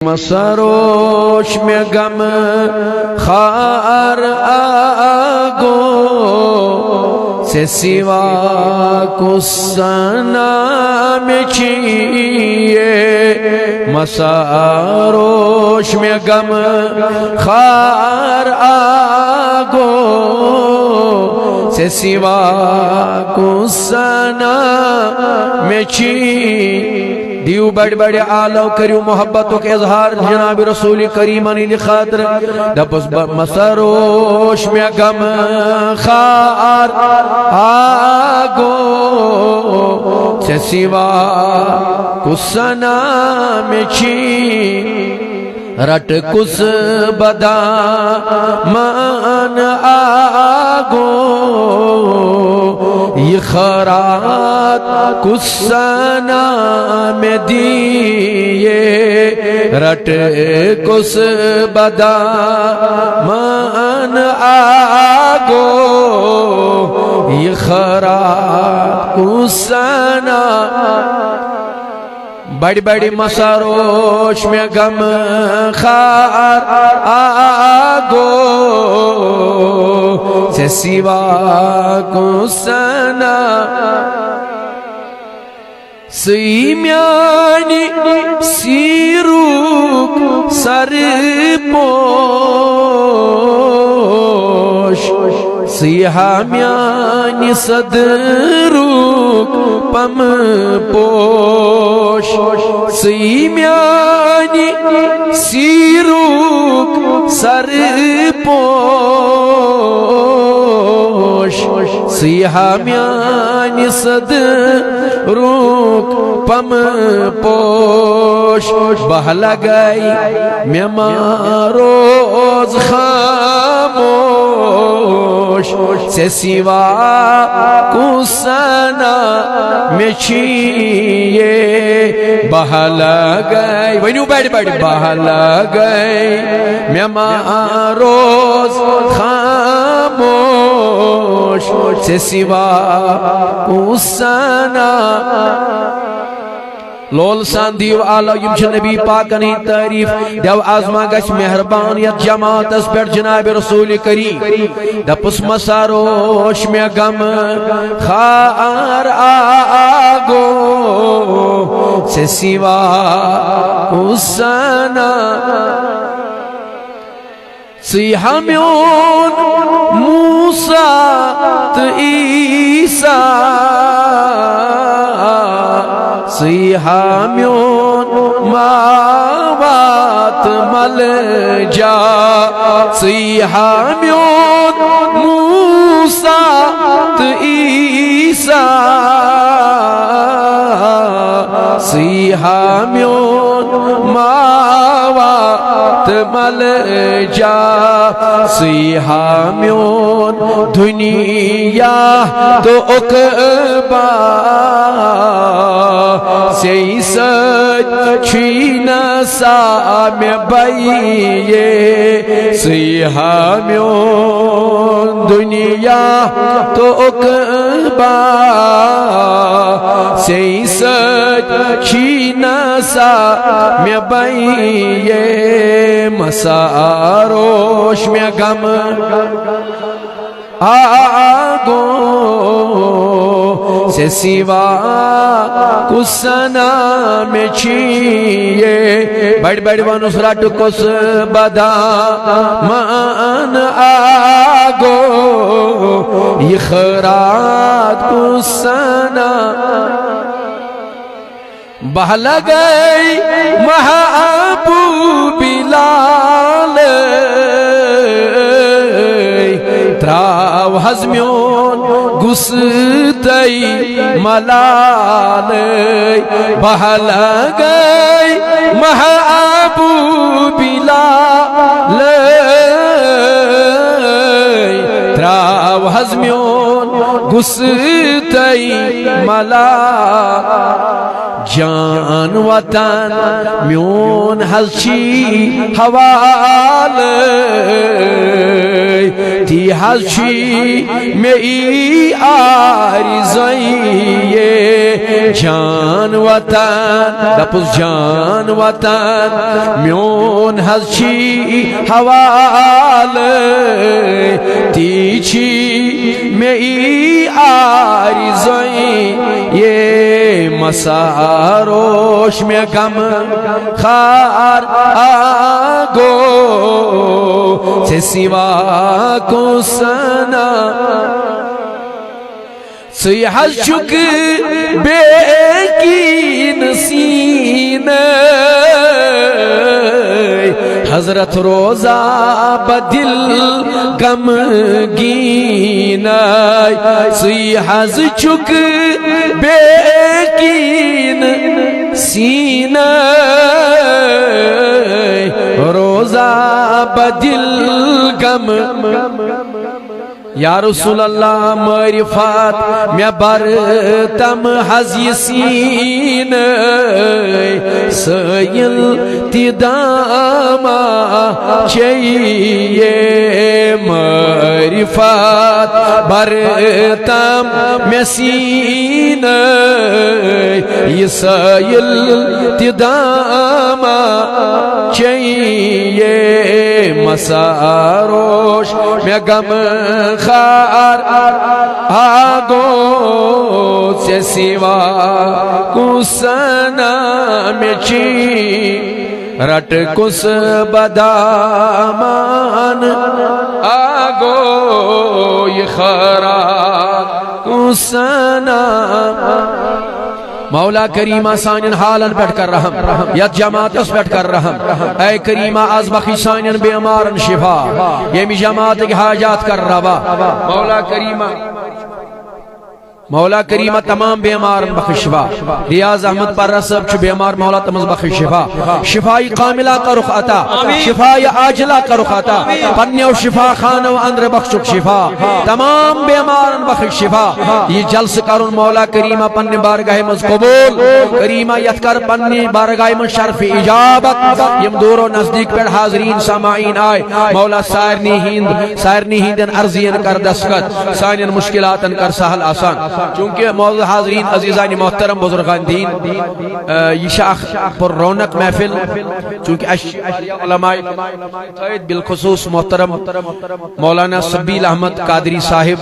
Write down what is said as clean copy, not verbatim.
مسروش میں غم خار آگو سے سوا کسنا میں چھیے مسروش میں غم خار آگو سے سوا کسنا میں چھیے دیو بڑ بڑ آلو کریو محبتوں کے اظہار جناب رسول کریم علی خاطر دپس مسروش میں غم خار آگو سے سوا کسنا میں چھی رٹ کس بدا مان آگو یہ خرات کسنا میں دیئے رٹ کس بدا مان آگو یہ خرات کسنا بڑی بڑی مسروش میں غم خار آگو سے سوا کسنا سیمیانی سیروک سر پوش سیہامیانی صدروک پم پوش سیمیانی سیروک سر پوش سیہامیانی صدروک پم پوش بہلا گئی میں ماروز خاموش سے سوا کسنا میں چھیے بہلا گئی ونیو بیٹھ بیٹھ بہلا گئی میں ماروز خاموش سے سوا کسنا لول سان دیو آلہ یمچ نبی پاکنی تعریف دیو آزما گش مہربانیت جماعت اس پر جناب رسول کریم دپس مسروش میں غم خار آگو سے سوا کسنا سیہمیون موسیٰ تو عیسیٰ سیہامیون ماوات مل جا سیہامیون موسیٰ تو عیسیٰ سیہامیون ماوات مل جا سیہامیون دنیا تو اقبا سیسد چھینا سا میں بائیے سیہامیون دنیا تو اقبا سیسد چھینا سا میں بائیے مساروش میں غم آگو سے سوا کسنا میں چھیے بڑھ بڑھ ونس رٹ کس بدا مان آگو یہ خرات کسنا بہلا گئی محبوب لال تراو حزمیون گستی ملال بہلا گئی محبوب لال تراو حزمیون گستی ملال جان وطن میون حزچی حوال تی حزچی میں آرزائی جان وطن لپس جان وطن میون حزچی حوال تی چی میں آرزائی مساروش میں غم خار آگو سے سوا کو سنا سیحز چک بے کی نسین حضرت روزہ بدل غم گین سیحز چک بے کین سین روزہ بدل غم یا رسول اللہ معرفت میں برتم حزی سین سیل تداما چاہیے معرفت برتم میں سین یہ سیل تداما چاہیے مساروش میں غم خار آگو سے سوا کسنا میں چی رٹ کس بدامان آگو یہ خرا کسنا مولا کریمہ سانین حالن بیٹھ کر رحم یا جماعت اس بیٹھ کر رحم اے کریمہ از بخی سانین بیمارن شفا یمی جماعت کی حاجات کر روا مولا کریمہ تمام بیمار بخش شفا ریاض احمد پر رسب چھ بیمار مولا تمز بخش شفا شفائی قاملہ کا رخ عطا شفائی عاجلہ کا رخ عطا پنیو شفا خانو اندر بخشک شفا تمام بیمار بخش شفا یہ جلس کرن مولا کریمہ پنی بارگاہ مز قبول کریمہ یتکر پنی بارگاہ مز شرف اجابت یم دور و نزدیک پر حاضرین سامعین آئے مولا سائرنی ہندن ارزین کر دستخط سانین مشکلاتن کر سہل آسان چونکہ موضوع حاضرین عزیزانی محترم بزرگان دین یہ شاخ پر رونق محفل چونکہ علماء بالخصوص محترم مولانا سبیل احمد قادری صاحب